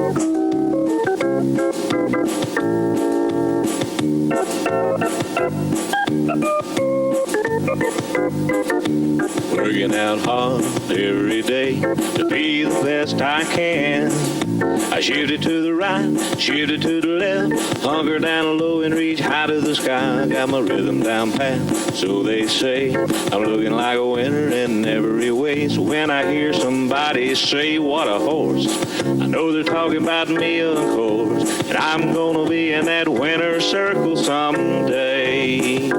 Working out hard every day to be the best I can. I shoot it to the right, shoot it to the left, hunker down low and reach high to the sky. I got my rhythm down pat, so they say. I'm looking like a winner in every way. So when I hear somebody say, what a horse, I know they're talking about me, of course. And I'm gonna be in that winner's circle someday.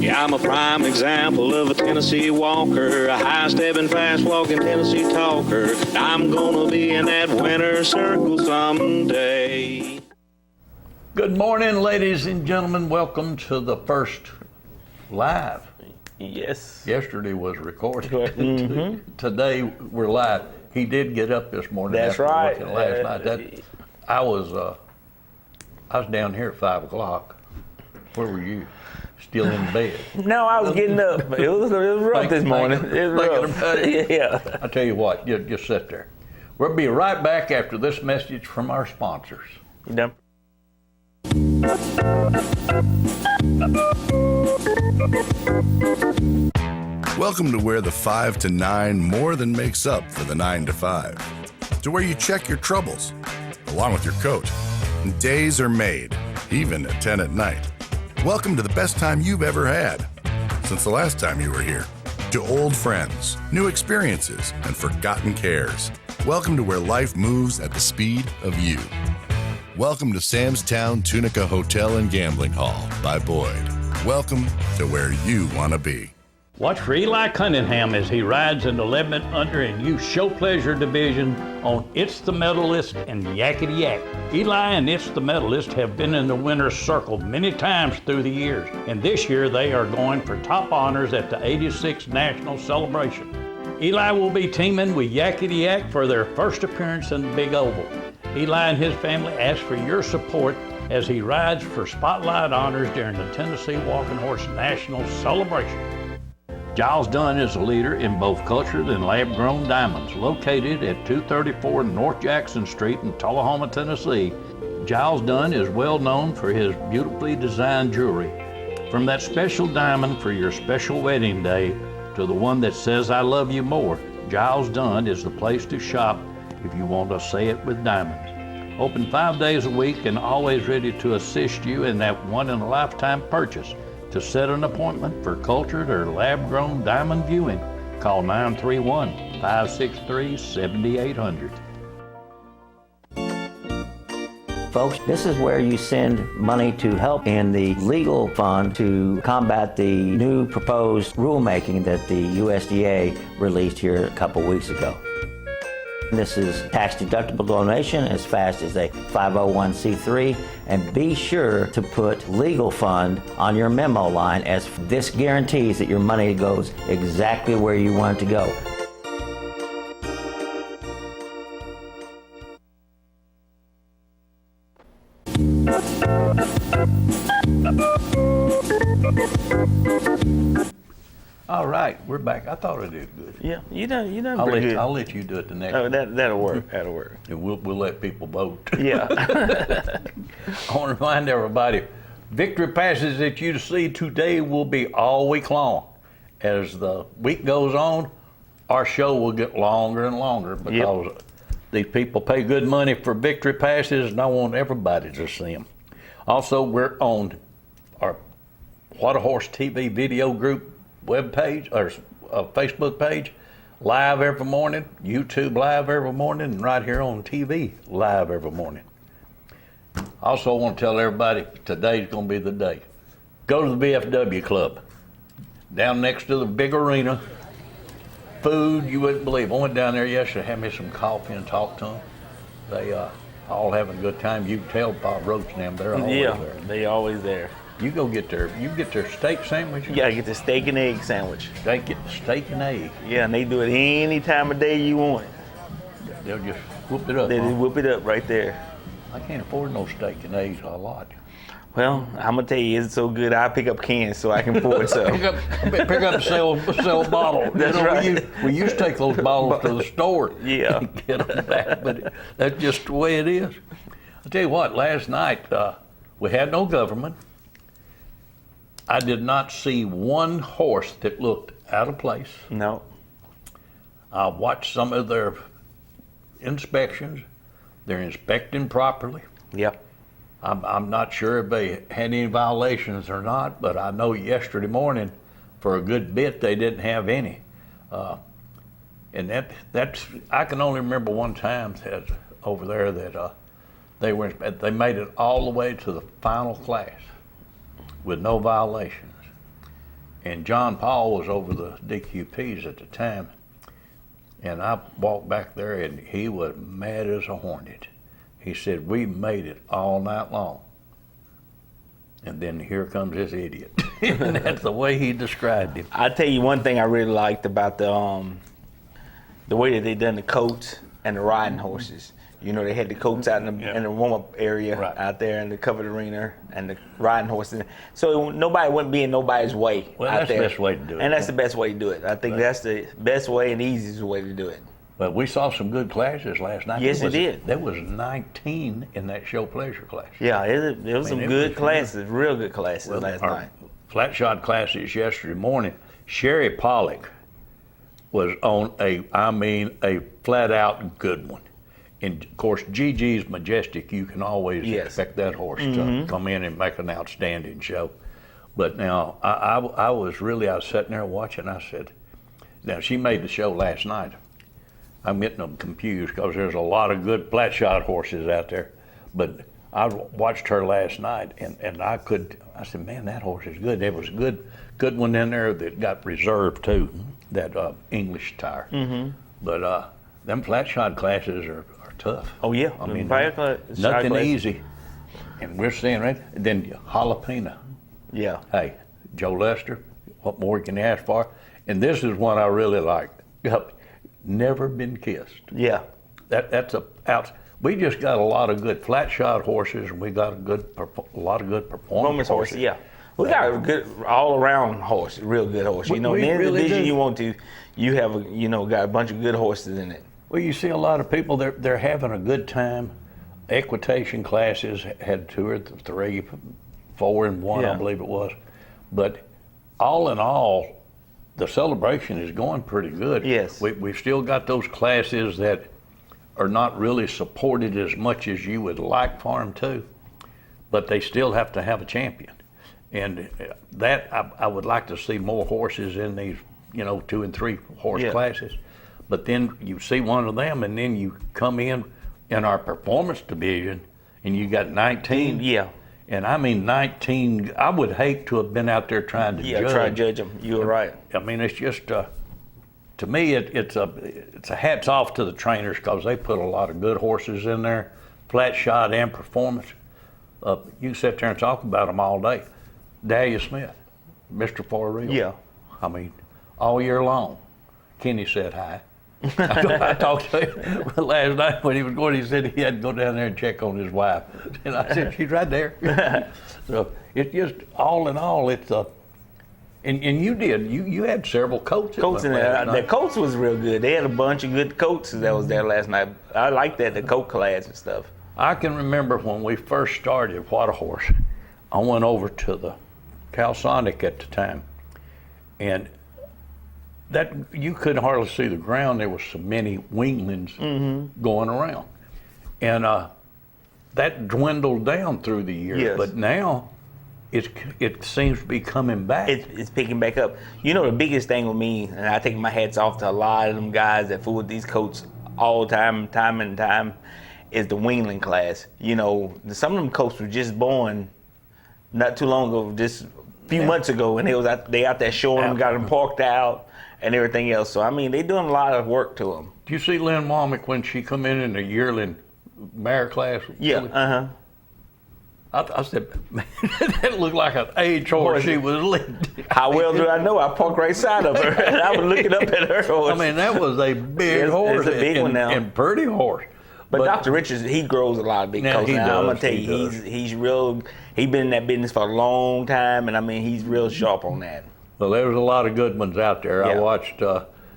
Yeah, I'm a prime example of a Tennessee walker, a high-stepping, fast-walking Tennessee talker. I'm gonna be in that winner's circle someday. Good morning, ladies and gentlemen. Welcome to the first live. Yes. Yesterday was recorded. Mm-hmm. Today we're live. He did get up this morning. That's after right. working last night. I was down here at 5 o'clock. Where were you? Still in bed? No, I was getting up. It was rough this morning. It was rough. Yeah. I'll tell you what. Just sit there. We'll be right back after this message from our sponsors. You done? Welcome to where the 5 to 9 more than makes up for the 9 to 5. To where you check your troubles, along with your coat. And days are made, even at 10 at night. Welcome to the best time you've ever had, since the last time you were here. To old friends, new experiences, and forgotten cares. Welcome to where life moves at the speed of you. Welcome to Sam's Town Tunica Hotel and Gambling Hall by Boyd. Welcome to where you want to be. Watch for Eli Cunningham as he rides in the Lebanon Under and Youth Show Pleasure Division on It's the Medalist and Yakety Yak. Eli and It's the Medalist have been in the winner's circle many times through the years, and this year they are going for top honors at the 86th National Celebration. Eli will be teaming with Yakety Yak for their first appearance in the Big Oval. Eli and his family ask for your support as he rides for spotlight honors during the Tennessee Walking Horse National Celebration. Giles Dunn is a leader in both cultured and lab-grown diamonds. Located at 234 North Jackson Street in Tullahoma, Tennessee, Giles Dunn is well known for his beautifully designed jewelry. From that special diamond for your special wedding day to the one that says I love you more, Giles Dunn is the place to shop if you want to say it with diamonds. Open 5 days a week and always ready to assist you in that one-in-a-lifetime purchase. To set an appointment for cultured or lab-grown diamond viewing, call 931-563-7800. Folks, this is where you send money to help in the legal fund to combat the new proposed rulemaking that the USDA released here a couple weeks ago. This is tax-deductible donation as fast as a 501c3, and be sure to put legal fund on your memo line, as this guarantees that your money goes exactly where you want it to go. All right, we're back. I thought I did good. Yeah, you done pretty good. I'll let you do it the next Oh, one. that'll work. That'll work. And we'll let people vote. Yeah. I want to remind everybody, victory passes that you see today will be all week long. As the week goes on, our show will get longer and longer because these people pay good money for victory passes, and I want everybody to see them. Also, we're on our What a Horse TV video group webpage or Facebook page, live every morning, YouTube live every morning, and right here on TV live every morning. Also, I want to tell everybody today's going to be the day. Go to the BFW Club down next to the big arena. Food you wouldn't believe. I went down there yesterday, had me some coffee and talked to them. They all having a good time. You can tell Bob Roach and them, they're always there. They always there. You get their steak sandwich. You gotta get the steak and egg sandwich. Get the steak and egg. Yeah, and they do it any time of day you want it. They'll just whoop it up. They huh? just whip it up right there. I can't afford no steak and eggs a lot. Well, I'm gonna tell you, it's so good. I pick up cans so I can afford some. pick up sell bottles. That's right. We used to take those bottles to the store. Yeah. And get them back, but that's just the way it is. I'll tell you what, last night we had no government. I did not see one horse that looked out of place. No. I watched some of their inspections. They're inspecting properly. Yep. I'm not sure if they had any violations or not, but I know yesterday morning, for a good bit, they didn't have any. And that's I can only remember one time that over there that they made it all the way to the final class with no violations. And John Paul was over the DQPs at the time, and I walked back there and he was mad as a hornet. He said, we made it all night long. And then here comes this idiot. And that's the way he described him. I tell you one thing I really liked about the way that they done the coats and the riding horses. You know, they had the coats out in the warm-up area out there in the covered arena and the riding horses. So nobody wouldn't be in nobody's way Well, out that's there. the best way to do it. And that's the best way to do it. I think that's the best way and easiest way to do it. But we saw some good classes last night. Yes, it did. There was 19 in that show pleasure class. Yeah, there was some good classes, real good classes last Our night. flat shot classes yesterday morning, Sherry Pollock was on a flat out good one. And of course, Gigi's Majestic, you can always expect that horse to come in and make an outstanding show. But now, I was sitting there watching, I said, now she made the show last night. I'm getting them confused because there's a lot of good flat shot horses out there. But I watched her last night and I said, man, that horse is good. There was a good one in there that got reserved too, that English tire. But them flat shot classes are tough. Oh yeah, I mean, nothing easy. And we're seeing then Jalapeno. Yeah. Hey, Joe Lester, what more can you ask for? And this is one I really like. Never been kissed. Yeah. That's we just got a lot of good flat shot horses, and we got a lot of good performance horses. Yeah. We got a good all around horse, real good horse. You know, We in the really division do. you want to, you have got a bunch of good horses in it. Well, you see a lot of people, they're having a good time. Equitation classes had 2 or 3, 4 and 1, I believe it was. But all in all, the celebration is going pretty good. Yes. We've still got those classes that are not really supported as much as you would like for them to, but they still have to have a champion. And that, I would like to see more horses in these, 2 and 3 horse classes. But then you see one of them, and then you come in our performance division, and you got 19. Yeah. And I mean 19. I would hate to have been out there trying to judge. Yeah, try to judge them. You were right. I mean, it's just to me, it's a hats off to the trainers because they put a lot of good horses in there, flat shot and performance. You can sit there and talk about them all day. Dahlia Smith, Mr. For Real. Yeah. I mean, all year long. Kenny said hi. I talked to him last night when he was going. He said he had to go down there and check on his wife, and I said she's right there. So it's just all in all, it's a. And you did. You had several coats. Coats in there. The coats was real good. They had a bunch of good coats that was there last night. I like that, the coat class and stuff. I can remember when we first started What a Horse. I went over to the Calsonic at the time, and that you couldn't hardly see the ground. There was so many weanlings going around, and that dwindled down through the years. Yes. But now it seems to be coming back. It's picking back up. The biggest thing with me, and I take my hats off to a lot of them guys that fool with these coats all the time and time, is the weanling class. Some of them coats were just born not too long ago, just a few months ago, and they out there showing them, got them parked out and everything else. So, I mean, they doing a lot of work to them. Do you see Lynn Womack when she come in the yearling mare class? Yeah, I said, man, that looked like an age horse she was leading. How well do I know? I parked right side of her, and I was looking up at her horse. I mean, that was a big It's horse. a big one now. And pretty horse. But Dr. Richards, he grows a lot of big Now, coats. he Now, I'm does, gonna tell you, he's real. He's been in that business for a long time, and I mean, he's real sharp on that. Well, there was a lot of good ones out there. I Yeah. watched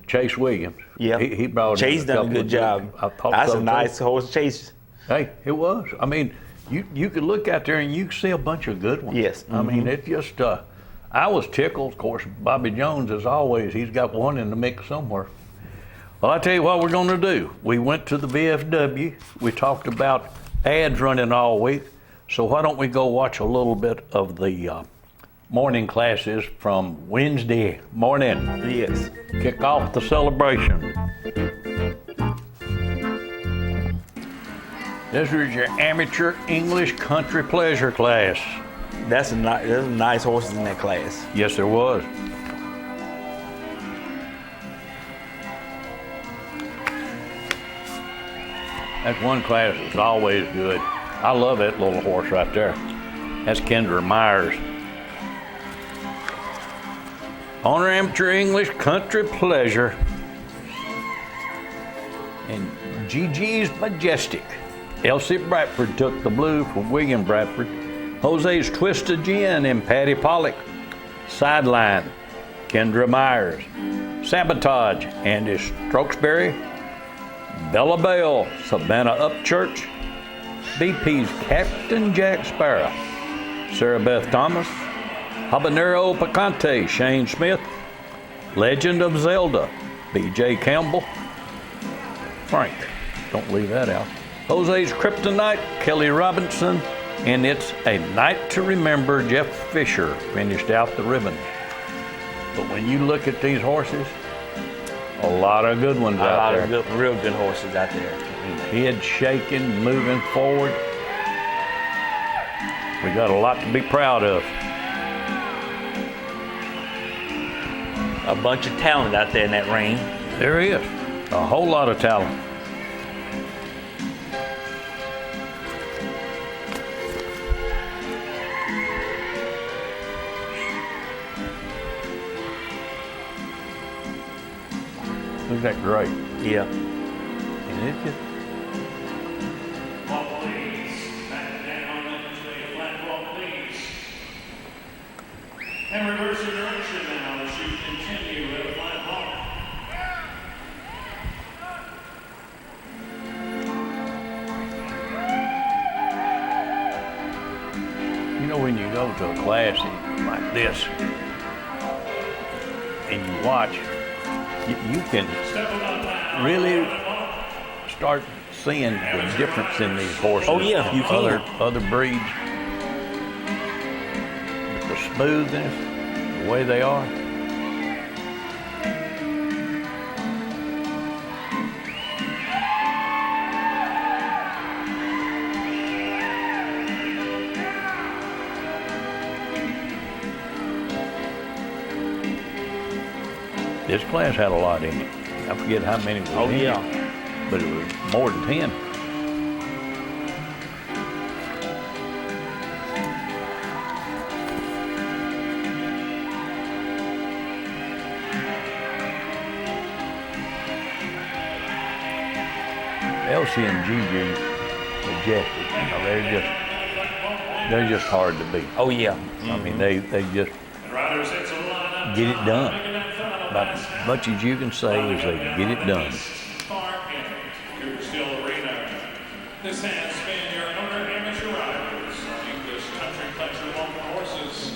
Chase Williams. Yeah, He brought Chase in done a couple good of job. I thought That's so, a too. nice horse, Chase. Hey, it was. I mean, you could look out there and you could see a bunch of good ones. Yes. I mean, it just, I was tickled. Of course, Bobby Jones, as always, he's got one in the mix somewhere. Well, I tell you what we're going to do. We went to the VFW. We talked about ads running all week. So why don't we go watch a little bit of the morning classes from Wednesday morning. Yes. Kick off the celebration. This is your amateur English country pleasure class. There's some nice horses in that class. Yes, there was. That's one class that's always good. I love that little horse right there. That's Kendra Myers. On her amateur English country pleasure. And Gigi's Majestic. Elsie Bradford took the blue from William Bradford. Jose's Twisted Gin and Patty Pollock. Sideline, Kendra Myers. Sabotage, Andy Strokesberry. Bella Bell, Savannah Upchurch. BP's Captain Jack Sparrow. Sarah Beth Thomas. Habanero Picante, Shane Smith. Legend of Zelda, B.J. Campbell. Frank, don't leave that out. Jose's Kryptonite, Kelly Robinson. And It's a Night to Remember, Jeff Fisher finished out the ribbon. But when you look at these horses, a lot of good ones out there. A lot of real good horses out there. Head shaking, moving forward. We got a lot to be proud of. A bunch of talent out there in that ring. There is a whole lot of talent. Isn't that great? Yeah. And it just, And reverse the direction now as you continue with a flat ball. you know, when you go to a class like this and you watch, you can really start seeing the difference in these horses. Oh, yeah, you can. Other breeds. The smoothness, the way they are. This class had a lot in it. I forget how many was Oh, in yeah. it, but it was more than 10. Elsie and Gigi Majestic, you know, they're just hard to beat. Oh, yeah. I mean, they just Riders into the lineup. get it done. About as much as you can say is they get it done. Far in Cooper Steel Arena. This has been your owner amateur riders on English country pleasure walking horses.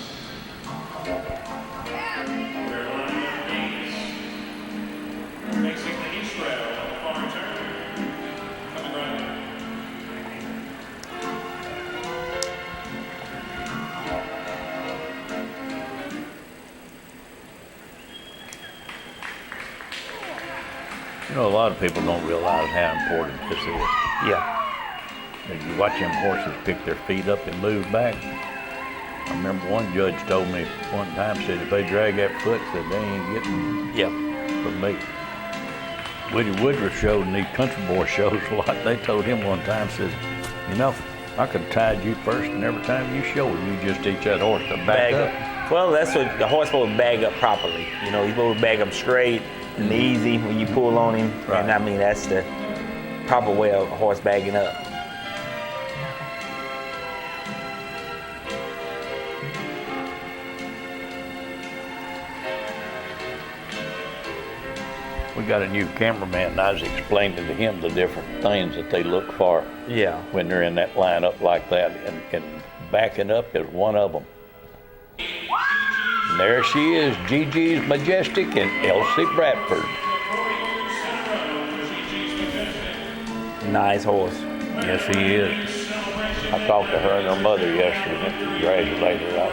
We're lining up gates. Facing the east rail on the far turn. Coming right. You know, a lot of people don't realize how important this is. Yeah. If you watch them horses pick their feet up and move back. I remember one judge told me one time, said if they drag that foot, said they ain't getting Yeah. from me. Woody Woodruff showed in these country boy shows a lot. They told him one time, says, you know, I could have tied you first, and every time you show him, you just teach that horse to back up. Well, that's what the horse supposed to bag up properly. You know, he's supposed to bag up straight and easy when you pull on him. Right. And I mean, that's the proper way of a horse bagging up. We got a new cameraman, and I was explaining to him the different things that they look for Yeah. when they're in that lineup like that, and backing up is one of them. And there she is, Gigi's Majestic and Elsie Bradford. Nice horse. Yes, he is. I talked to her and her mother yesterday and congratulated her.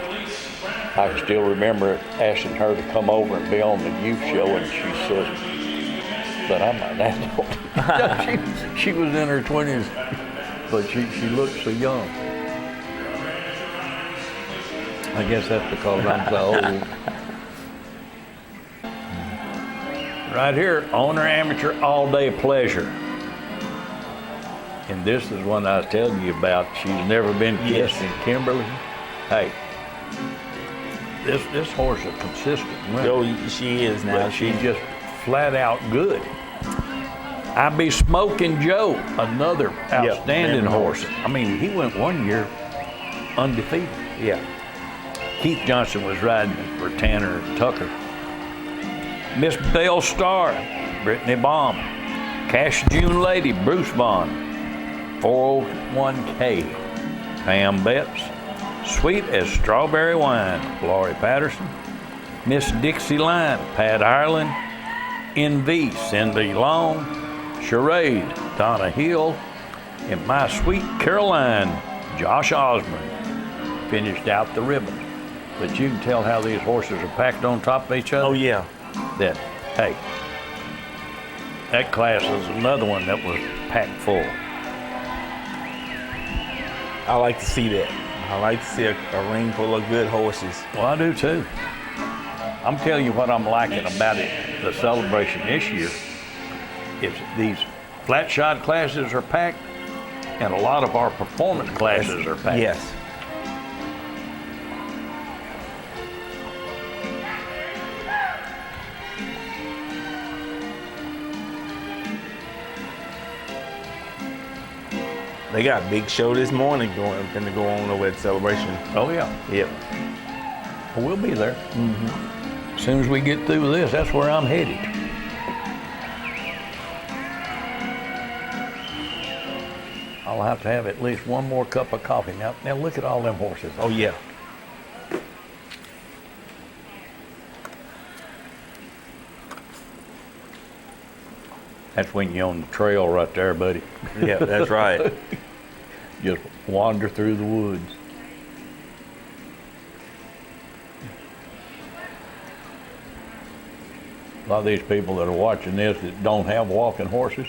I can still remember asking her to come over and be on the youth show, and she said, but I'm not that old. she was in her 20s, but she looked so young. I guess that's because I'm so old. Right here, owner amateur all day pleasure. And this is one I was telling you about. She's never been kissed Yes. in Kimberly. Hey, this horse is a consistent winner. Yo, she is now. But she's just flat out good. I Be Smoking Joe, another outstanding man, horse. I mean, he went 1 year undefeated. Yeah. Keith Johnson was riding for Tanner Tucker. Miss Belle Star, Brittany Baum. Cash June Lady, Bruce Vaughn. 401K, Pam Betts. Sweet as Strawberry Wine, Laurie Patterson. Miss Dixie Line, Pat Ireland. NV, Cindy Long. Charade, Donna Hill. And My Sweet Caroline, Josh Osborne, finished out the ribbon. But you can tell how these horses are packed on top of each other. Oh, yeah. That, hey, that class is another one that was packed full. I like to see that. I like to see a ring full of good horses. Well, I do too. I'm telling you what I'm liking about it, the celebration this year, is these flat shod classes are packed, and a lot of our performance classes are packed. Yes. They got a big show this morning going to go on over at Celebration. Oh yeah. Yep. Well, we'll be there. As soon as we get through with this, that's where I'm headed. I'll have to have at least one more cup of coffee. Now look at all them horses. Oh, yeah. That's when you're on the trail right there, buddy. Yeah, that's right. Just wander through the woods. A lot of these people that are watching this that don't have walking horses,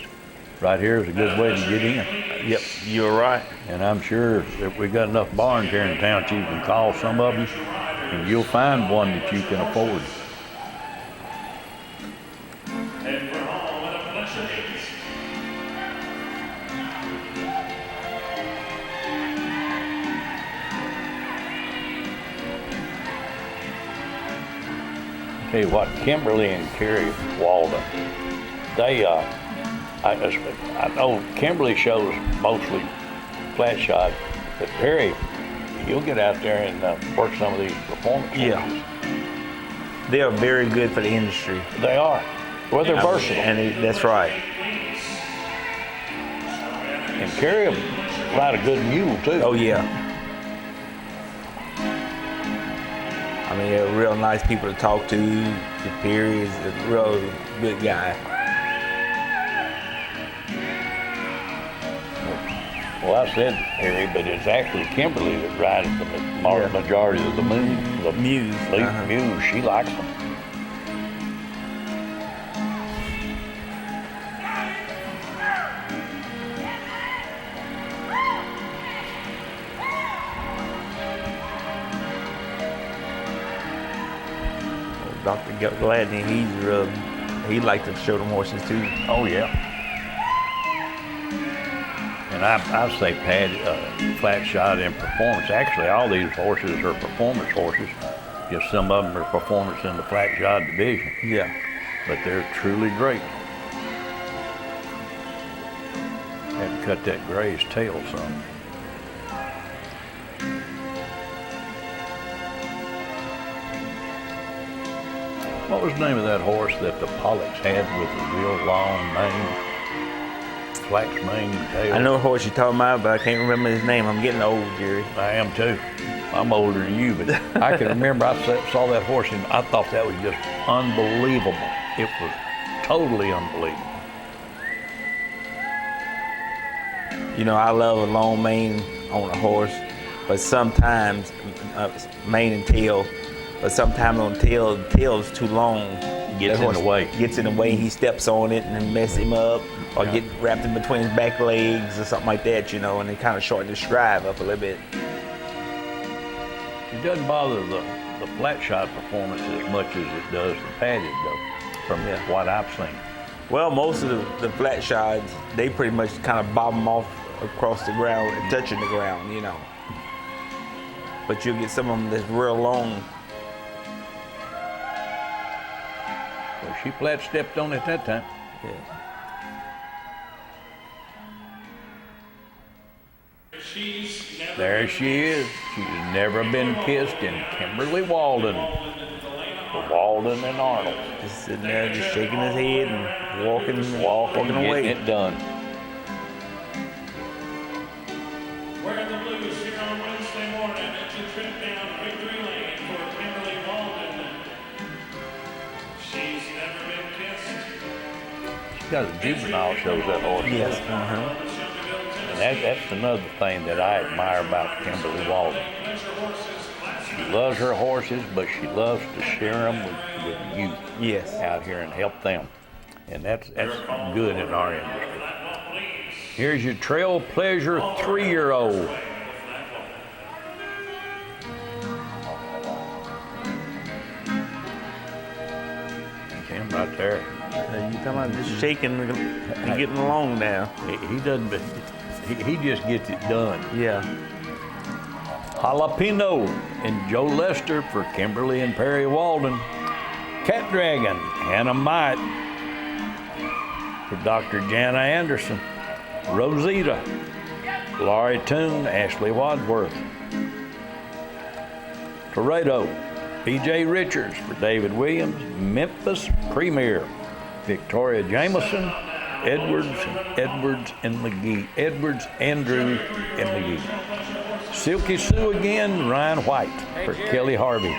right here is a good way to get in. Yep, you're right. And I'm sure if we got enough barns here in town, you can call some of them, and you'll find one that you can afford. And we're all in a pleasure gates. Tell you what, Kimberly and Kerry Walden, they, I know Kimberly shows mostly flat shod, but Perry, you'll get out there and work some of these performance Yeah. horses. They are very good for the industry. They are. Well, they're versatile. That's right. And Kerry will ride a good mule too. Oh, yeah. I mean, they're real nice people to talk to. The Perry is a real good guy. Well, I said Perry, but it's actually Kimberly that rides the majority of the moon. The Muse. Muse, she likes them. Dr. Gladney, he liked to show them horses too. Oh yeah. And And I say flat shot in performance. Actually, all these horses are performance horses. Just some of them are performance in the flat shot division. Yeah. But they're truly great. Had to cut that gray's tail some. What was the name of that horse that the Pollocks had with the real long mane? Flax mane tail. I know a horse you're talking about, but I can't remember his name. I'm getting old, Jerry. I am too. I'm older than you, but I can remember I saw that horse and I thought that was just unbelievable. It was totally unbelievable. You know, I love a long mane on a horse, but sometimes mane and tail, but sometimes on tail, the tail is too long. Gets in the way. Gets in the way. He steps on it and then messes him up, or get wrapped in between his back legs or something like that, you know, and it kind of shorten the stride up a little bit. It doesn't bother the flat shot performance as much as it does the padded, though, from what I've seen. Well, most of the flat shots, they pretty much kind of bob them off across the ground and touching the ground, you know. But you'll get some of them that's real long. Well, she flat stepped on it that time. Yeah. There she is. She's never been kissed in Kimberly Walden. Walden and Arnold. Just sitting there, just shaking his head and walking away. Getting it done. Wearing the blues here on Wednesday morning, it's a trip down Victory Lane for Kimberly Walden. She's never been kissed. She got a juvenile shows that horse. Yes. And that's another thing that I admire about Kimberly Walden. She loves her horses, but she loves to share them with youth. Yes. Out here and help them. And that's good in our industry. Here's your Trail Pleasure 3-year-old. Him right there. You talking about just shaking and getting along now. He doesn't, he just gets it done. Yeah. Jalapeno and Joe Lester for Kimberly and Perry Walden. Cat Dragon, Hannah Might for Dr. Jana Anderson. Rosita, Laurie Toon, Ashley Wadsworth. Toreto, B.J. Richards for David Williams. Memphis Premier, Victoria Jameson, Edwards and McGee. Edwards, Andrew, and McGee. Silky Sue again, Ryan White for Kelly Harvey.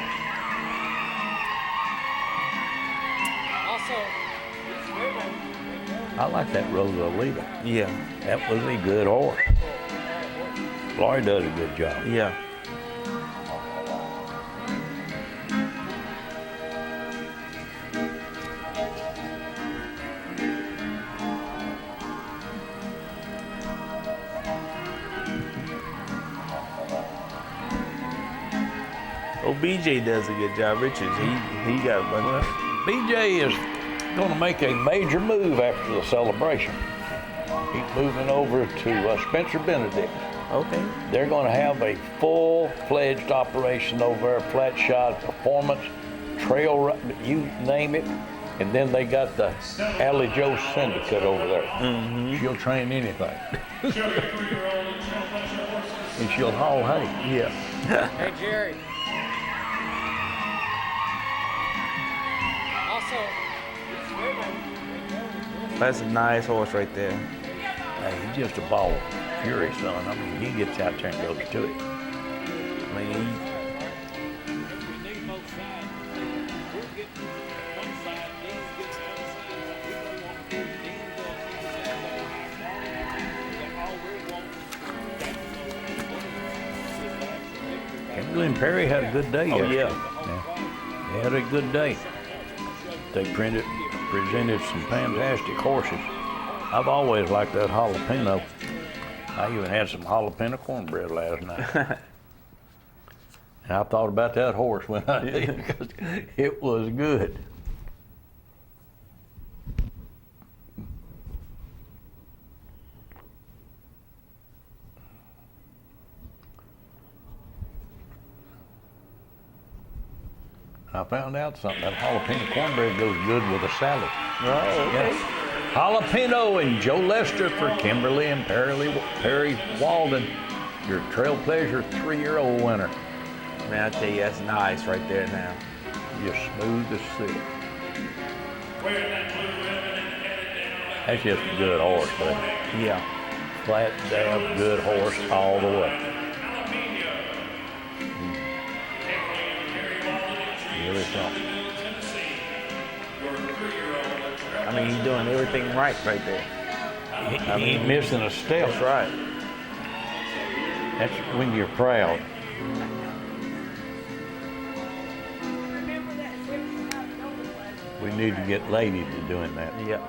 I like that Rosalita. Yeah. That was a good horse. Laurie does a good job. Yeah. Oh, BJ does a good job. Richards, he got a bunch. BJ is going to make a major move after the celebration. He's moving over to Spencer Benedict. Okay. They're going to have a full-fledged operation over there, flat shot, performance, trail, you name it. And then they got the Allie Joe Syndicate over there. Mm-hmm. She'll train anything. And she'll haul hay. Yeah. Hey, Jerry. That's a nice horse right there. Hey, he's just a ball of fury, son. I mean, he gets out there and goes to it. I mean, Kimberly and Perry had a good day yesterday. yeah. They had a good day. They presented some fantastic horses. I've always liked that jalapeno. I even had some jalapeno cornbread last night. And I thought about that horse when I did because it was good. I found out something. That jalapeno cornbread goes good with a salad. Oh, okay. Yeah. Jalapeno and Joe Lester for Kimberly and Perry Walden, your Trailblazer 3-year-old winner. Man, I tell you, that's nice right there now. You're smooth as silk. That's just a good horse, buddy. Yeah. Flat, damn good horse all the way. Really something. I mean, he's doing everything right there. He ain't missing a step. That's right. That's when you're proud. We need to get ladies to doing that. Yeah.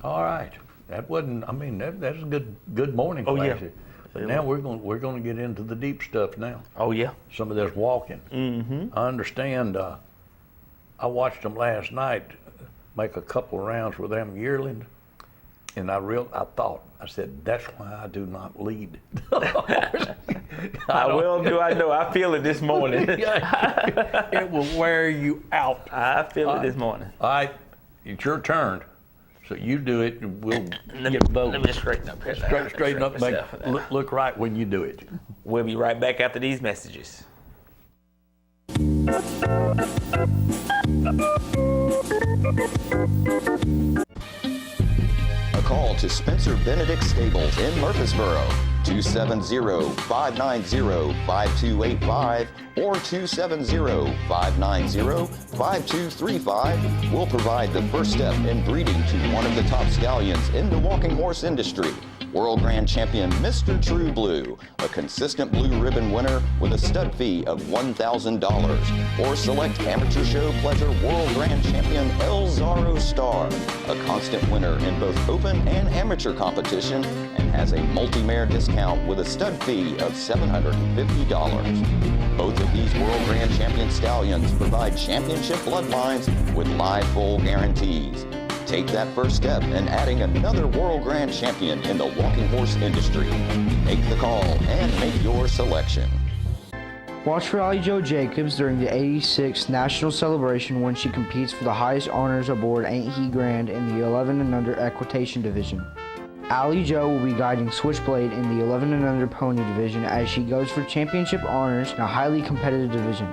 All right. That wasn't. I mean, that's a good morning. Oh, yeah. Class. But now we're going to get into the deep stuff now. Oh, yeah. Some of this walking. Mm-hmm. I understand. I watched them last night make a couple of rounds with them yearlings, and I said, that's why I do not lead. I know. I feel it this morning. It will wear you out. I feel it this morning. All right, it's your turn. So you do it, and we'll get both. Let me straighten up here. Straighten up, look right when you do it. We'll be right back after these messages. A call to Spencer Benedict Stables in Murfreesboro, 270-590-5285 or 270-590-5235 will provide the first step in breeding to one of the top stallions in the walking horse industry. World Grand Champion Mr. True Blue, a consistent blue ribbon winner with a stud fee of $1,000. Or select Amateur Show Pleasure World Grand Champion El Zorro Star, a constant winner in both open and amateur competition and has a multi-mare discount with a stud fee of $750. Both of these World Grand Champion stallions provide championship bloodlines with live full guarantees. Take that first step in adding another World Grand Champion in the walking horse industry. Make the call and make your selection. Watch for Allie Jo Jacobs during the 86th National Celebration when she competes for the highest honors aboard Ain't He Grand in the 11 and under equitation division. Allie Jo will be guiding Switchblade in the 11 and under pony division as she goes for championship honors in a highly competitive division.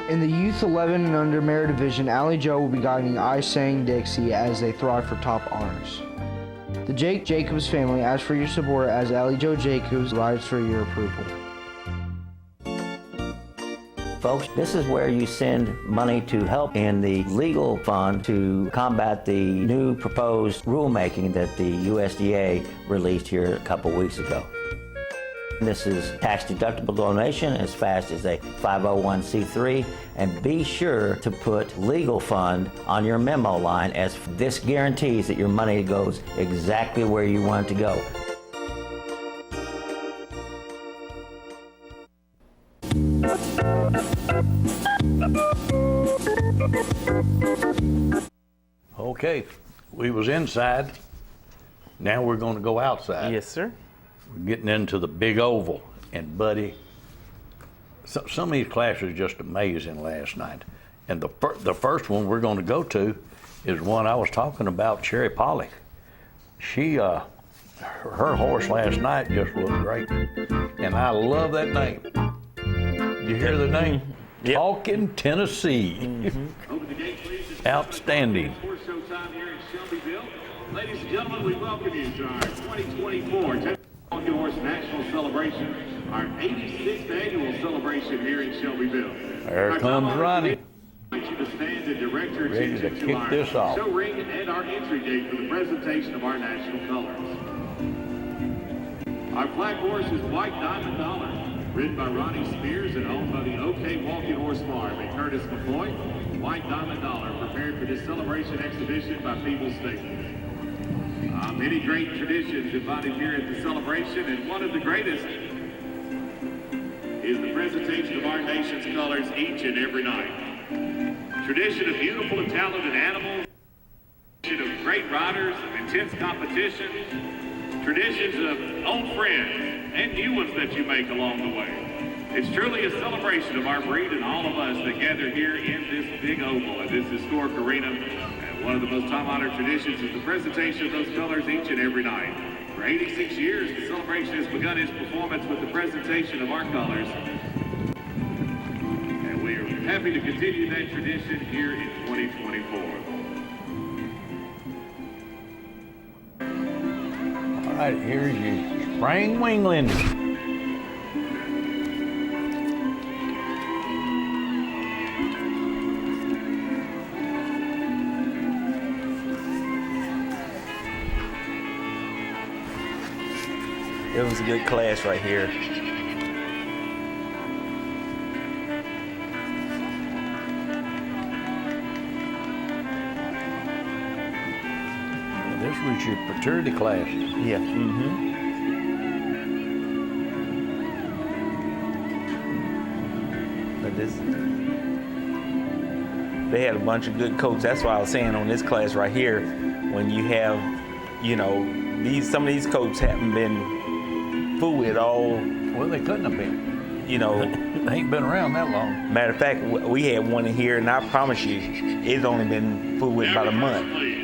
In the Youth 11 and Under Mare Division, Allie Jo will be guiding I Sang Dixie as they thrive for top honors. The Jake Jacobs family asks for your support as Allie Jo Jacobs rides for your approval. Folks, this is where you send money to help in the legal fund to combat the new proposed rulemaking that the USDA released here a couple weeks ago. This is tax-deductible donation as fast as a 501c3, and be sure to put legal fund on your memo line, as this guarantees that your money goes exactly where you want it to go. Okay, we was inside. Now we're going to go outside. Yes, sir. We're getting into the big oval, and buddy, some of these classes are just amazing last night. And the first one we're going to go to is one I was talking about, Cherry Pollock. She, her horse last night just looked great, and I love that name. You hear the name? Yep. Talking Tennessee. Outstanding. Ladies and gentlemen, we welcome you to our 2024 Tennessee Walking Horse National Celebration, our 86th annual celebration here in Shelbyville. There comes Ronnie. I invite you to stand and direct your Ready to attention kick to our this off. show ring and our entry gate for the presentation of our national colors. Our flag horse is White Diamond Dollar, ridden by Ronnie Spears and owned by the OK Walking Horse Farm in Curtis McCoy. White Diamond Dollar prepared for this celebration exhibition by People's Stables. Many great traditions embodied here at the celebration, and one of the greatest is the presentation of our nation's colors each and every night. Tradition of beautiful and talented animals, tradition of great riders, of intense competition, traditions of old friends and new ones that you make along the way. It's truly a celebration of our breed and all of us that gather here in this big oval at this historic arena. And one of the most time-honored traditions is the presentation of those colors each and every night. For 86 years, the celebration has begun its performance with the presentation of our colors. And we are happy to continue that tradition here in 2024. All right, here's your spring weanling. It was a good class right here. This was your paternity class. Yeah. But they had a bunch of good coats. That's why I was saying on this class right here, when you have, you know, some of these coats haven't been fooled with all. Well, they couldn't have been. You know, They ain't been around that long. matter of fact, we had one in here, and I promise you, it's only been fooled with about a month. Please.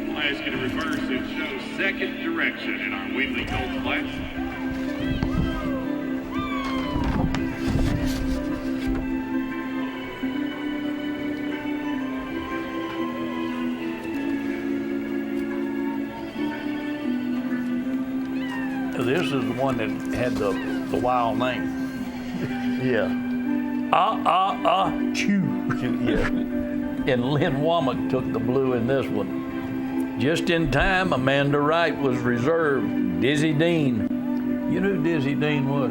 We'll ask you to reverse and show second direction in our weanling colts class. This is the one that had the wild name. Yeah. Chew. Yeah. And Lynn Womack took the blue in this one. Just in time, Amanda Wright was reserved. Dizzy Dean. You know who Dizzy Dean was?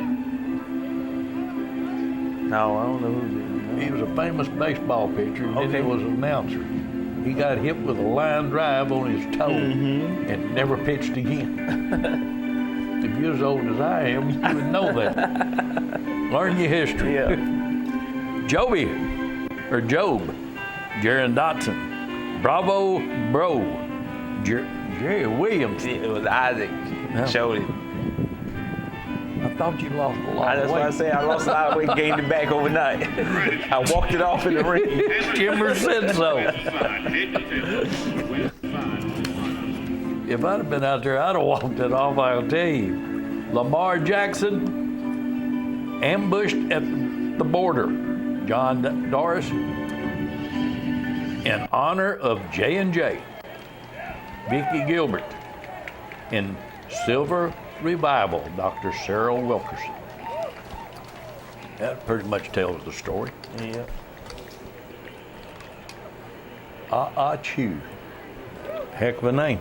No, I don't know who it is. He was a famous baseball pitcher, and then Okay. he was an announcer. He got hit with a line drive on his toe and never pitched again. If you're as old as I am, you would know that. Learn your history. Yeah. Job, Jaron Dotson, Bravo Bro, Jerry Williams. It was Isaac. Yeah. Showed it. I thought you lost a lot That's of why I weight. say I lost a lot of weight, gained it back overnight. I walked it off in the ring. Kimber said so. West side, head to tail. West side. If I'd have been out there, I'd have walked it off, I'll tell you. Lamar Jackson, ambushed at the border. John Doris, in honor of J&J. Vicki Gilbert, in Silver Revival, Dr. Sarah Wilkerson. That pretty much tells the story. Yeah. Chew. Heck of a name.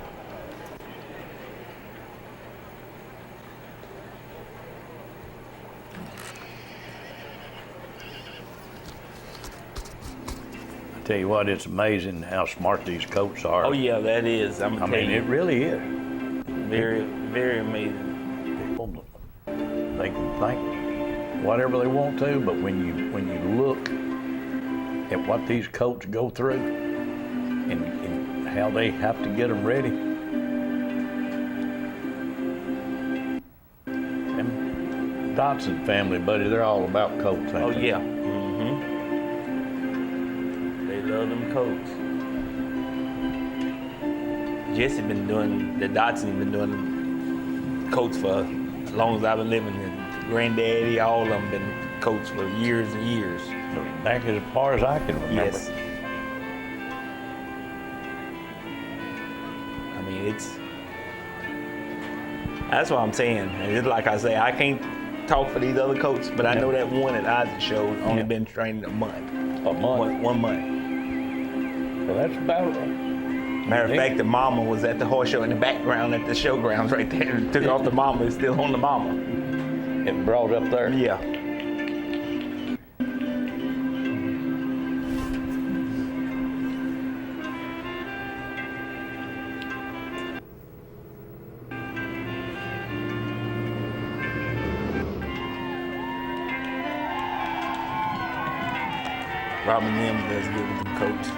I tell you what, it's amazing how smart these coats are. Oh yeah, that is. I'm I telling mean, you, it really is. very, very amazing. People, they can think whatever they want to, but when you look at what these coats go through and how they have to get them ready, and Dotson family, buddy, they're all about coats. Oh ain't they? yeah. They love them coats. Jesse been doing the Dotson been doing coats for as long as I've been living. And Granddaddy, all of them been coats for years and years. Back as far as I can remember. Yes. I mean, that's what I'm saying. And it's like I say, I can't talk for these other coats, but I know that one at Isaac showed only been training a month. A month. 1 month. Well, that's about right. Matter of fact, the mama was at the horse show in the background at the showgrounds right there. And took off the mama. It's still on the mama. And brought up there. Yeah. Robin Mims does good with the coats.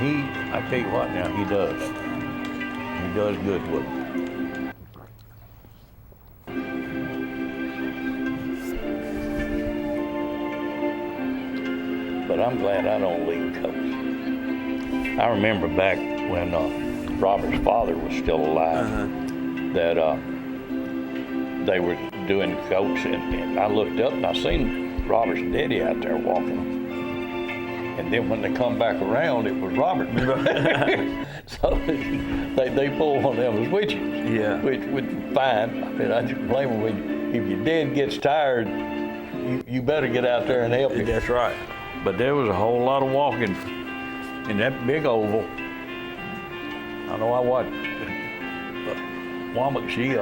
I tell you what now, he does. He does good with them. but I'm glad I don't lead coats. I remember back when Robert's father was still alive, that they were doing coats, and I looked up and I seen Robert's daddy out there walking them. And then when they come back around, it was Robert. So they pulled one of them switches, which was fine. I mean, I didn't blame them. If your dad gets tired, you better get out there and help him. That's right. But there was a whole lot of walking in that big oval. I know I watched Womack, she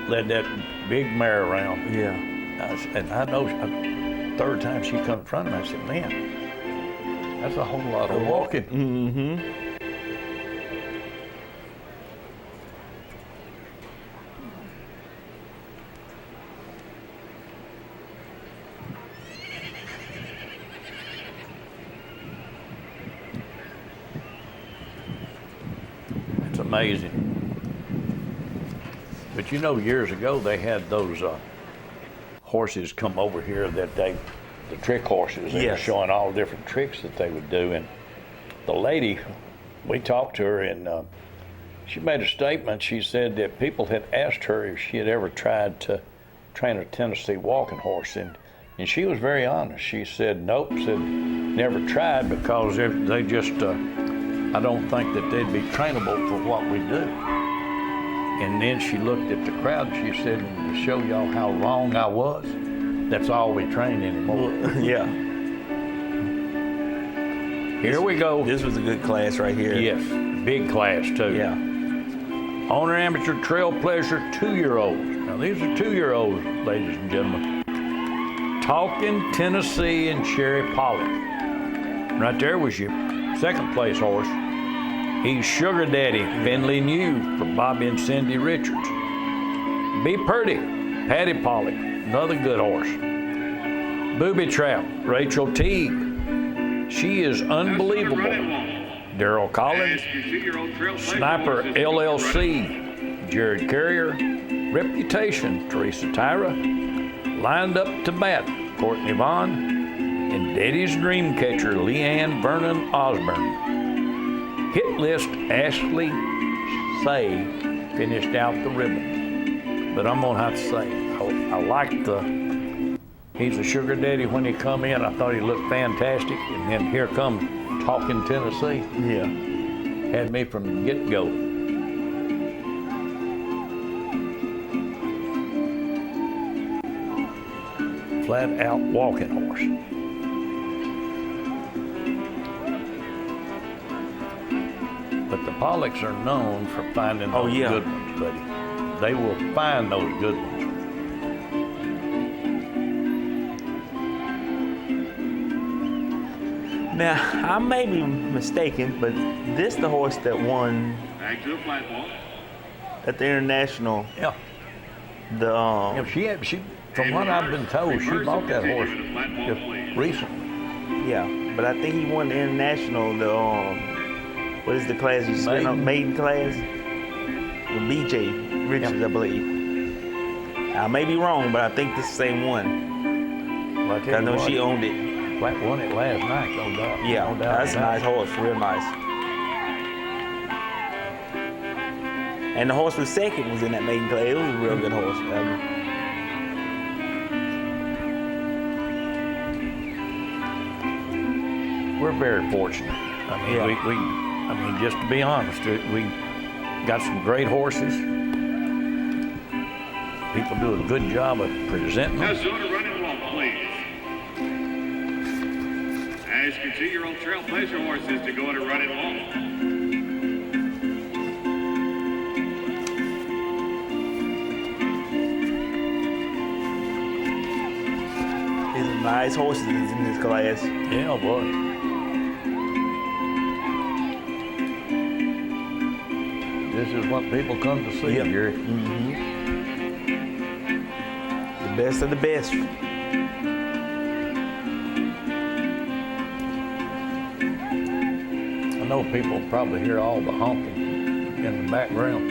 led that big mare around. Yeah. And I know third time she come in front of me, I said, man, that's a whole lot of walking. Mm-hmm. It's amazing. But you know, years ago, they had those horses come over here that the trick horses, they were showing all the different tricks that they would do. And the lady, we talked to her, and she made a statement. She said that people had asked her if she had ever tried to train a Tennessee walking horse, and she was very honest. She said, nope, said never tried, because they just, I don't think that they'd be trainable for what we do. And then she looked at the crowd and she said, to show y'all how wrong I was, that's all we train anymore. Yeah. Here we go. This was a good class right here. Yes, big class too. Yeah. Owner Amateur Trail Pleasure 2-year-olds. Now these are 2-year-olds, ladies and gentlemen. Talking Tennessee and Sherry Pollock. Right there was your second place horse. He's Sugar Daddy, Finley New for Bobby and Cindy Richards. Be Purdy, Patty Pollock, another good horse. Booby Trap, Rachel Teague. She is unbelievable. Daryl Collins, Sniper LLC, Jared Carrier, Reputation, Teresa Tyra, Lined Up to Bat, Courtney Vaughn, and Daddy's Dreamcatcher, Leanne Vernon Osborne. Hit List, Ashley Say finished out the ribbon. But I'm gonna have to say, I liked he's a sugar daddy when he come in. I thought he looked fantastic. And then here comes Talking Tennessee. Yeah. Had me from the get-go. Flat out walking horse. But the Pollocks are known for finding those good ones, buddy. They will find those good ones. Now, I may be mistaken, but this the horse that won Back to the platform. at the international. Yeah. She from what I've been told, she bought that horse just recently. Yeah, but I think he won the international. What is the class he spent on? Maiden class? The BJ Richards, I believe. I may be wrong, but I think this is the same one. Well, I know she owned it. Flat won it last night, no doubt. Yeah, no doubt. That's a nice horse, real nice. And the horse was second was in that maiden class. It was a real good horse. We're very fortunate. I mean, just to be honest, we got some great horses. People do a good job of presenting them. Now, Zona, run and walk, please. Ask your 2-year-old Trail Pleasure horses to go to run and walk. These are nice horses in this class. Yeah, boy. This is what people come to see, Gary. Mm-hmm. The best of the best. I know people probably hear all the honking in the background,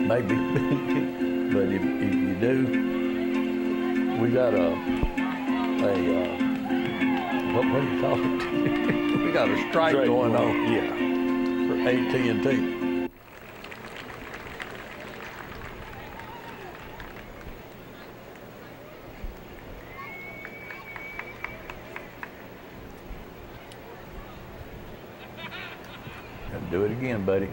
maybe. But if you do, we got a what do you call it? We got a strike going on. Yeah. For AT&T. Do it again, buddy.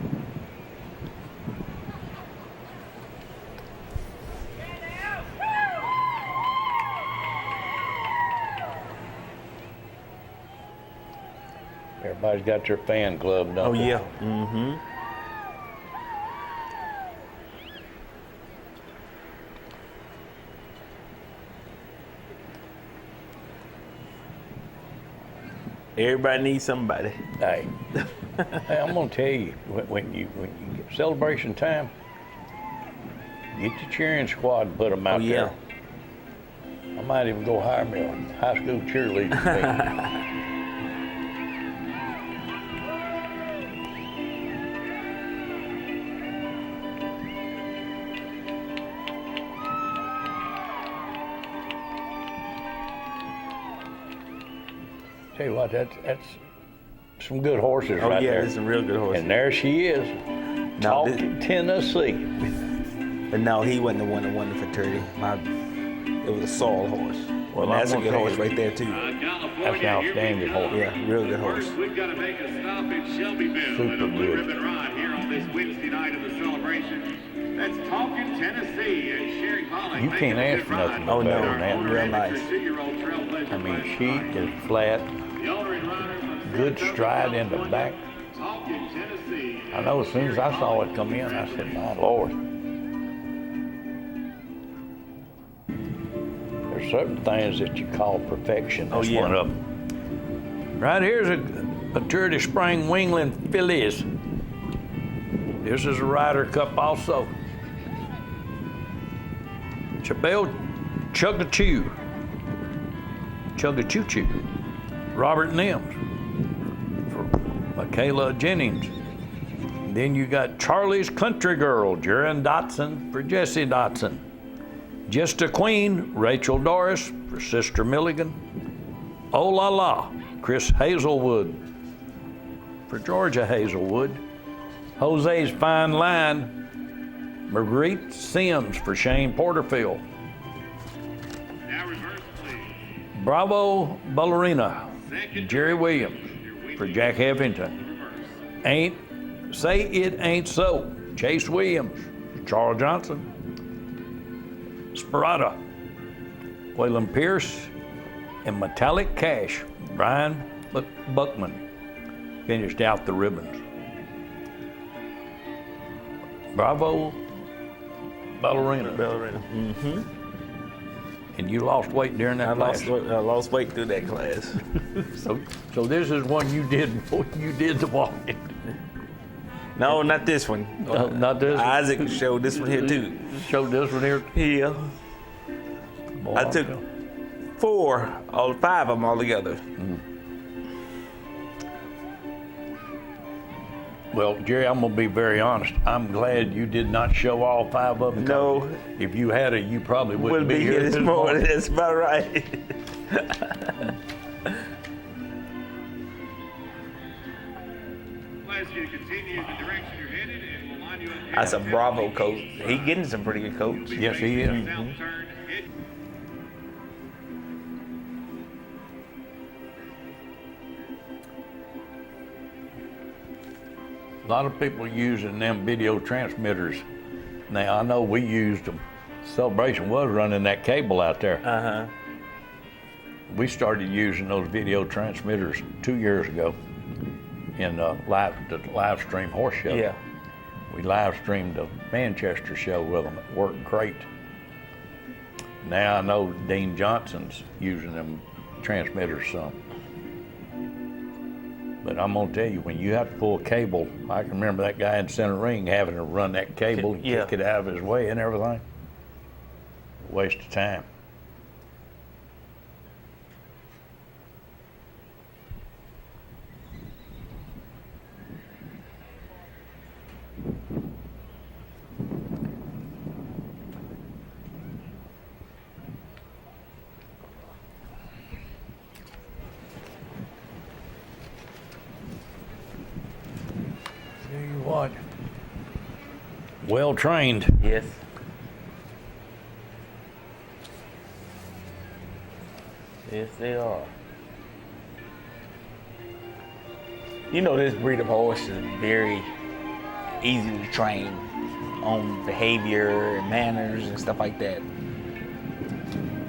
Everybody's got their fan club, don't Oh they? yeah. Mm-hmm. Everybody needs somebody. Hey, hey, I'm gonna tell you, when you get celebration time, get your cheering squad and put them out yeah. there. I might even go hire me a high school cheerleading team. Tell you what, that's some good horses Oh right yeah, there. there's some real good horses. And there she is, Now, talking Tennessee. But no, he wasn't the one that won the fraternity. It was a Saul horse. Well, And that's a I'm good gonna horse tell you, right there too. That's an outstanding horse. Yeah, real good horse. First, we've got to make a stop in Shelbyville Super in a blue good. ribbon ride here on this Wednesday night of the celebration. That's Talking Tennessee and Sherry Pollock. You making can't a ask good for ride. nothing Oh, better no. than that. Owner Real amateur nice. 2-year-old trailblazer I mean, Frank she Ryan. is flat, The owner and rider from good Saratoga, stride in the back. California, Talking Tennessee. I know as soon as I saw it come in, I said, my Lord. There's certain things that you call perfection. Oh, That's yeah. one of them. Right here's a maturity spring weanling fillies. This is a Ryder Cup also. Chabelle Chugga-Chew. Chugga-Choo-Choo. Robert Nims for Michaela Jennings. Then you got Charlie's Country Girl, Jaron Dotson for Jesse Dotson. Just a Queen, Rachel Doris for Sister Milligan. Oh La La, Chris Hazelwood for Georgia Hazelwood. Jose's Fine Line, Marguerite Sims for Shane Porterfield. Now reverse, please. Bravo Ballerina, Jerry Williams for Jack Heffington. Say It Ain't So, Chase Williams, Charles Johnson. Sparata, Waylon Pierce, and Metallic Cash, Brian Buckman finished out the ribbons. Bravo Ballerina. Mm-hmm. And you lost weight during that I class. lost weight through that class. So this is one you did before you did the walking. No, not this one. Not this one. Isaac showed this one here too. Showed this one here. Yeah. Boy, I took 5 of them all together. Well, Jerry, I'm gonna be very honest. I'm glad you did not show all 5 of them. No. If you had it, you probably wouldn't Wouldn't be here this morning. That's about right. We'll ask you to continue in the direction you're headed, and we'll line you up here. That's a Bravo coach. He getting some pretty good coach. Yes, he is. South turn, head. A lot of people using them video transmitters. Now, I know we used them. Celebration was running that cable out there. Uh-huh. We started using those video transmitters 2 years ago in the live stream horse show. Yeah. We live streamed the Manchester show with them. It worked great. Now I know Dean Johnson's using them transmitters some. But I'm gonna tell you, when you have to pull a cable, I can remember that guy in center ring having to run that cable and Yeah. kick it out of his way and everything. Waste of time. well trained. Yes. Yes, they are. You know, this breed of horse is very easy to train on behavior and manners and stuff like that.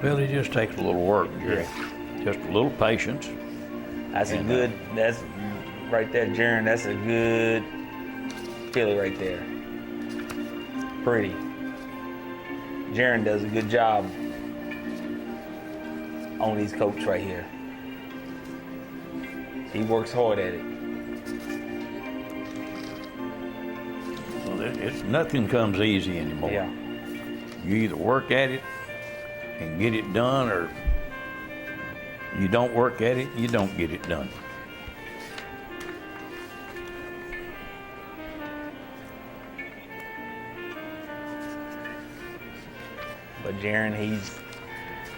Well, it just takes a little work, Jerry. Just a little patience. That's right there, Jaren. That's a good filly right there. Pretty. Jaren does a good job on these coats right here. He works hard at it. Well, nothing comes easy anymore. Yeah. You either work at it and get it done, or you don't work at it, you don't get it done. But Jaren,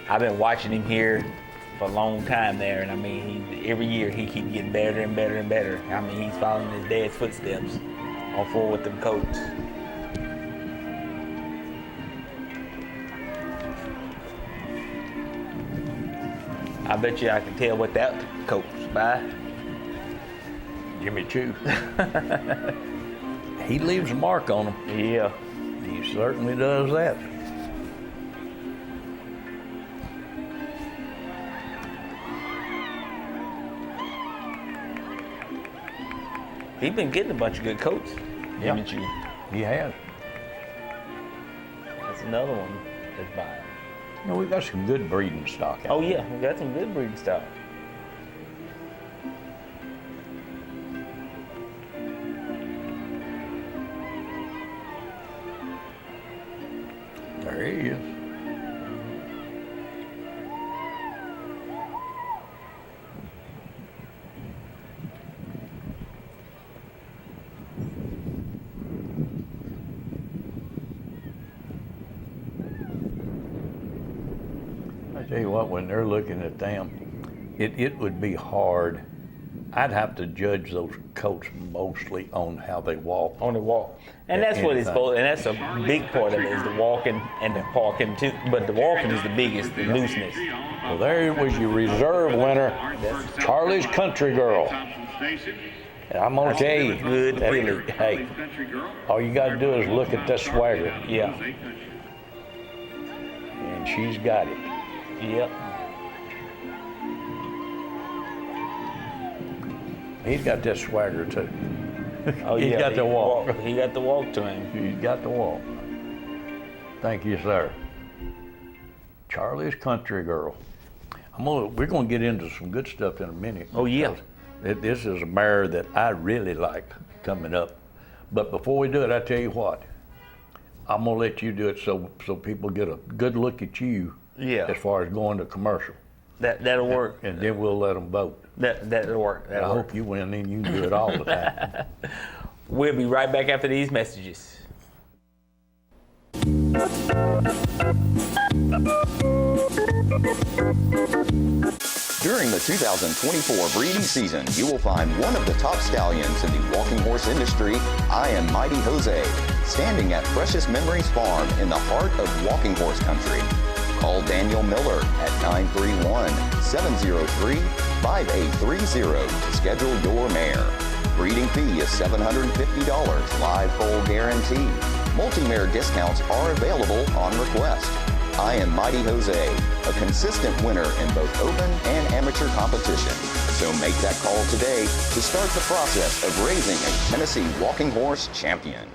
I've been watching him here for a long time there, and I mean, every year he keeps getting better and better and better. I mean, he's following his dad's footsteps on forward with them coats. I bet you I can tell what that coat's by. Jimmy Choo. He leaves a mark on them. Yeah. He certainly does that. He's been getting a bunch of good coats, Jimmy Choo. He has. That's another one that's by him. You know, we've got some good breeding stock out Oh there. yeah, we got some good breeding stock. There he is. I tell you what, when they're looking at them, it would be hard. I'd have to judge those coats mostly on how they walk. On the walk. And that's what it's supposed, and that's a big part of it, is the walking and the parking too. But the walking is the biggest, the looseness. Well, there was your reserve winner, Charlie's Country Girl. And I'm gonna tell you, Good filly. hey, all you gotta do is look at that swagger, Yeah. and she's got it. Yep. He's got that swagger too. Oh He's yeah. got the walk. He got the walk to him. He's got the walk. Thank you, sir. Charlie's Country Girl. We're gonna get into some good stuff in a minute. Oh, yeah. because This is a mare that I really like coming up. But before we do it, I tell you what, I'm gonna let you do it so people get a good look at you. Yeah. As far as going to commercial, That'll work. and then we'll let them vote. That'll work. I That'll work. hope you win, then you can do it all the time. We'll be right back after these messages. During the 2024 breeding season, you will find one of the top stallions in the walking horse industry. I am Mighty Jose, standing at Precious Memories Farm in the heart of walking horse country. Call Daniel Miller at 931-703-5830 to schedule your mare. Breeding fee is $750, live foal guarantee. Multi-mare discounts are available on request. I am Mighty Jose, a consistent winner in both open and amateur competition. So make that call today to start the process of raising a Tennessee walking horse champion.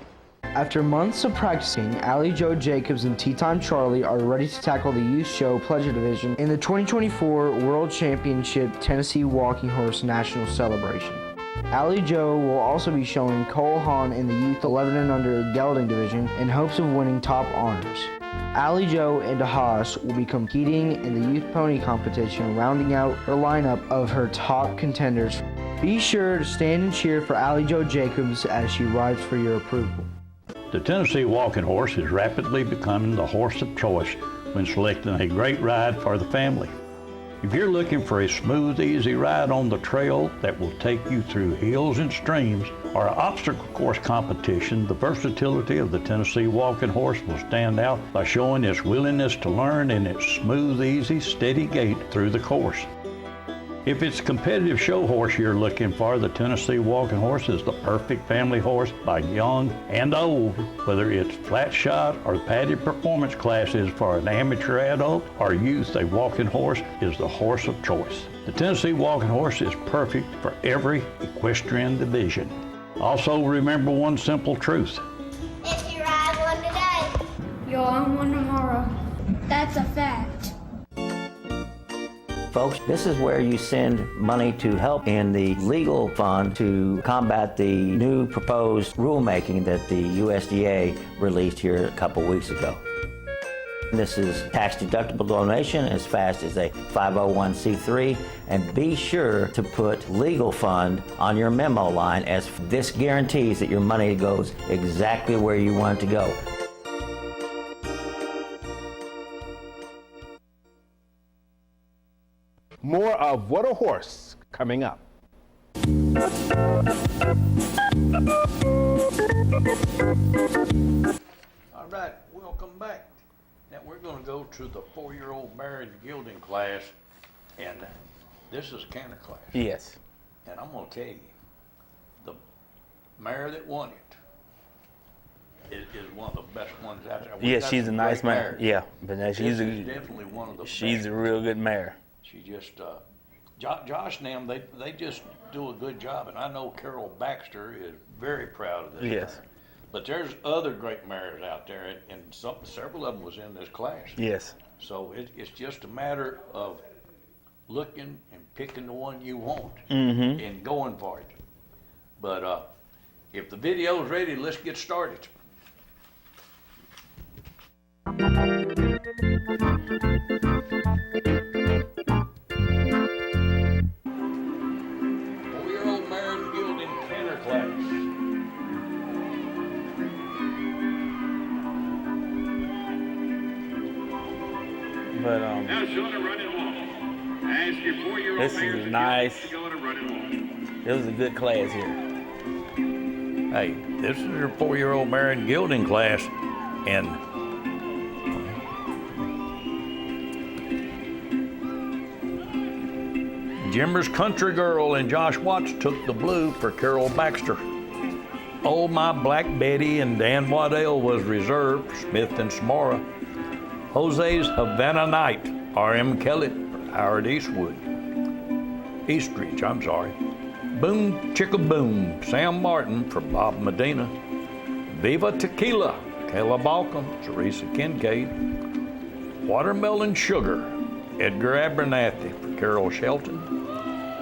After months of practicing, Allie Joe Jacobs and Teton Charlie are ready to tackle the Youth Show Pleasure Division in the 2024 World Championship Tennessee Walking Horse National Celebration. Allie Joe will also be showing Cole Haan in the Youth 11 and Under Gelding Division in hopes of winning top honors. Allie Joe and Haas will be competing in the Youth Pony Competition, rounding out her lineup of her top contenders. Be sure to stand and cheer for Allie Joe Jacobs as she rides for your approval. The Tennessee Walking Horse is rapidly becoming the horse of choice when selecting a great ride for the family. If you're looking for a smooth, easy ride on the trail that will take you through hills and streams or an obstacle course competition, the versatility of the Tennessee Walking Horse will stand out by showing its willingness to learn and its smooth, easy, steady gait through the course. If it's a competitive show horse you're looking for, the Tennessee Walking Horse is the perfect family horse by young and old. Whether it's flat shod or padded performance classes for an amateur adult or youth, a walking horse is the horse of choice. The Tennessee Walking Horse is perfect for every equestrian division. Also, remember one simple truth. If you ride one today, you'll own one tomorrow. That's a fact. Folks, this is where you send money to help in the legal fund to combat the new proposed rulemaking that the USDA released here a couple weeks ago. This is tax-deductible donation as fast as a 501c3, and be sure to put legal fund on your memo line, as this guarantees that your money goes exactly where you want it to go. More of What a Horse coming up. All right, welcome back. Now we're going to go to the 4-year-old mare and gelding class, and this is a canter class. Yes. And I'm going to tell you, the mare that won it is one of the best ones out there. Yeah, she's a nice mare. Yeah, but she's definitely one of the she's best. a real good mare. She just, Josh and them, they just do a good job, and I know Carol Baxter is very proud of this. Yes. Mare. But there's other great mares out there, and several of them was in this class. Yes. So it's just a matter of looking and picking the one you want and going for it. But if the video's ready, let's get started. Four-year-old mare and gelding canter class. But Now showing a run and walk. Ask your 4-year-old this mares is and nice. geldings to go on a run and walk. It was a good class here. Hey, this is your 4-year-old mare and gelding class, and Jimmer's Country Girl and Josh Watts took the blue for Carol Baxter. Oh My Black Betty and Dan Waddell was reserved for Smith and Samora. Jose's Havana Night, R.M. Kelly for Howard Eastridge. Boom Chicka Boom, Sam Martin for Bob Medina. Viva Tequila, Kayla Balcom, Teresa Kincaid. Watermelon Sugar, Edgar Abernathy for Carol Shelton.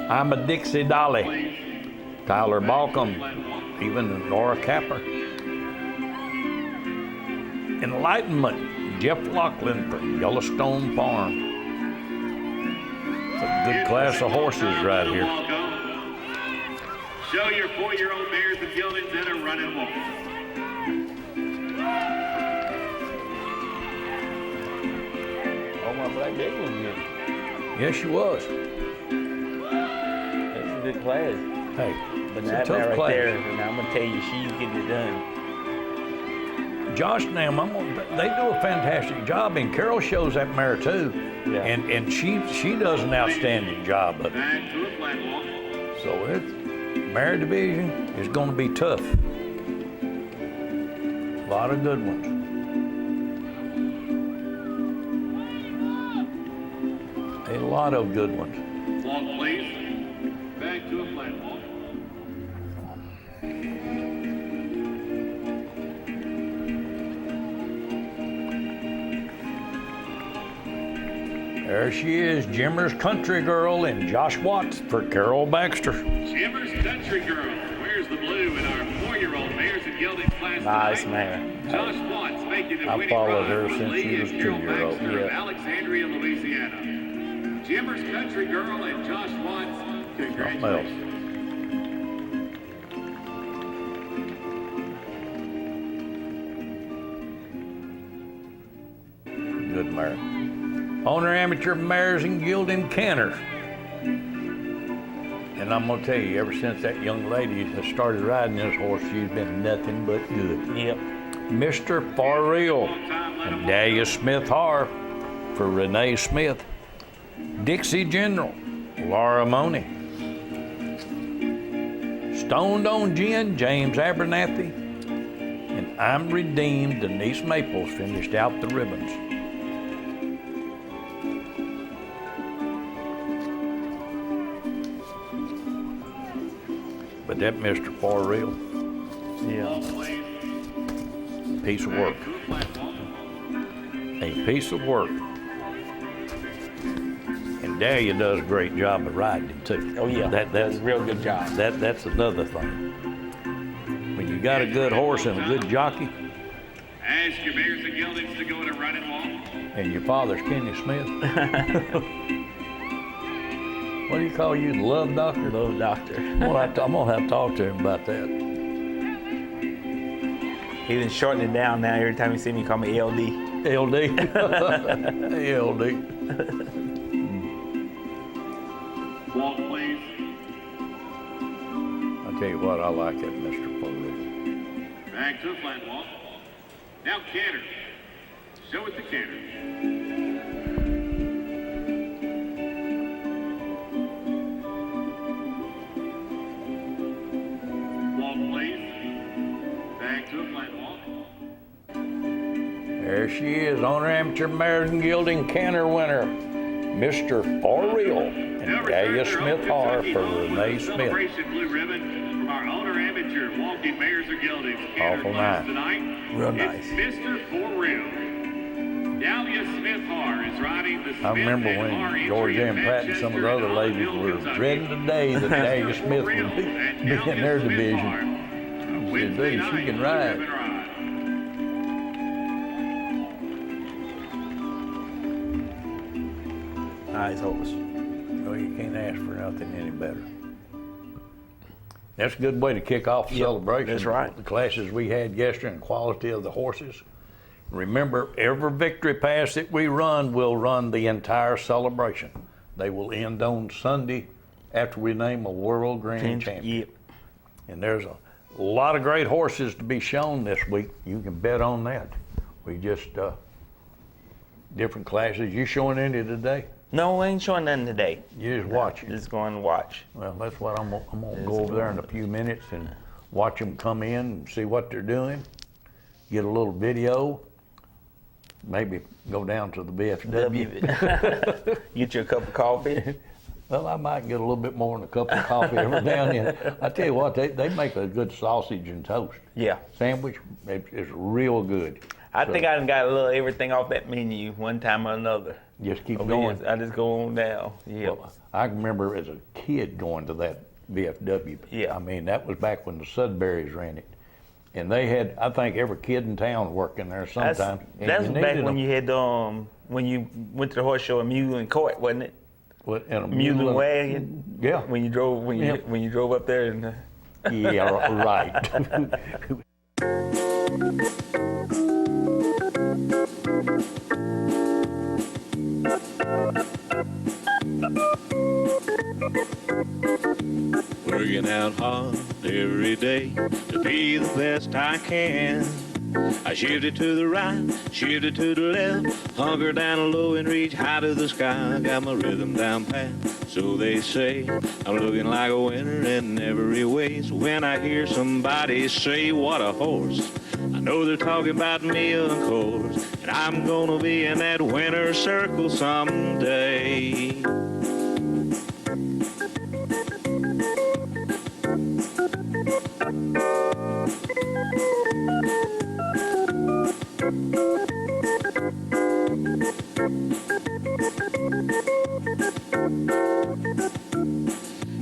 I'm a Dixie Dolly, Tyler Balcom, even Nora Capper. Enlightenment, Jeff Lachlan for Yellowstone Farm. It's a good class of horses right here. Show your 4-year-old mares and geldings that are run and walk. Oh, my Black Betty was good. Yes, she was. That's a good class. Hey, But it's a that tough mare right class. there, and I'm gonna tell you, she's getting it done. Josh and them, they do a fantastic job, and Carol shows that mare too. Yeah. And she does an outstanding job of it. Back to a flat walk. So mare division is going to be tough. A lot of good ones. A lot of good ones. Walk, please. Back to a flat walk. There she is, Jimmer's Country Girl and Josh Watts for Carol Baxter. Jimmer's Country Girl wears the blue in our 4-year-old mares and geldings class Nice tonight. mare. Josh Watts making the I winning followed run her for since Lee she and was Carol 2-year-old. Baxter of Yeah. Alexandria, Louisiana. Jimmer's Country Girl and Josh Watts, congratulations. Good mare. owner amateur mares and gelding canners. And I'm gonna tell you, ever since that young lady has started riding this horse, she's been nothing but good. Yep. Mr. For Real and Dahlia Smith Har for Renee Smith. Dixie General, Laura Money. Stoned on Gin, James Abernathy. And I'm Redeemed, Denise Maples finished out the ribbons. But that Mr. For Real, Yeah. piece of work. A piece of work. And Dahlia does a great job of riding it too. Oh yeah. That's a real good job. That's another thing. When you got a good horse and a good jockey, Ask your mares and geldings to go to run and walk. and your father's Kenny Smith. What do you call you, the love doctor? Love doctor. I'm gonna have to talk to him about that. He done shorten it down now. Every time you see me, call me LD. LD. LD. Walk, please. I'll tell you what, I like that Mr. Foley. Back to a flat walk. Now canter. Show it to canter. Walk, please. Back to a flat walk. There she is, owner amateur mares and gelding canter winner, Mr. For Real and Dahlia Smith Har for Renee Smith. Celebration blue ribbon from our owner amateur walking mares or geldings canter Awful class nice. tonight. Real It's nice. Mr. For Real. Dahlia Smith Har is riding the Smith I remember and when Har George entry M. at Pratt and some of the Manchester other and ladies Ottawa, were Kentucky. dreading the day that Dahlia Smith would be in their division. Said, "Dude, she can ride." Nice horse. No, you can't ask for nothing any better. That's a good way to kick off the celebration. that's right. The classes we had yesterday and quality of the horses. Remember, every victory pass that we run will run the entire celebration. They will end on Sunday after we name a world grand champion. Yep. And there's a lot of great horses to be shown this week. You can bet on that. We just, different classes. You showing any today? No, we ain't showing nothing today. You just watching. Just going to watch. Well, that's what I'm gonna go over there in a few minutes and watch them come in and see what they're doing. Get a little video. Maybe go down to the BFW. Get you a cup of coffee. Well, I might get a little bit more than a cup of coffee every now and then. I tell you what, they make a good sausage and toast. Yeah. Sandwich is real good. I think I done got a little everything off that menu one time or another. Just keep Oh, going. yes, I just go on down. Yeah. Well, I remember as a kid going to that VFW. Yeah. I mean, that was back when the Sudburys ran it. And they had, I think, every kid in town working there sometime. That's back when you had when you went to the horse show in Mullen Court, wasn't it? What, in a Mullen wagon. Yeah. When you drove when you drove up there and. Yeah, right. Working out hard every day to be the best I can. I shifted to the right, shifted to the left, hunker down low and reach high to the sky. Got my rhythm down pat, so they say. I'm looking like a winner in every way. So when I hear somebody say, what a horse, I know they're talking about me, of course. And I'm gonna be in that winner's circle someday.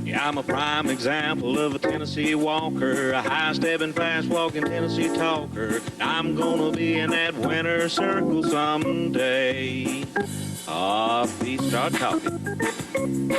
Yeah, I'm a prime example of a Tennessee walker, a high-stepping, fast-walking Tennessee talker. I'm gonna be in that winner's circle someday. Ah, please start talking.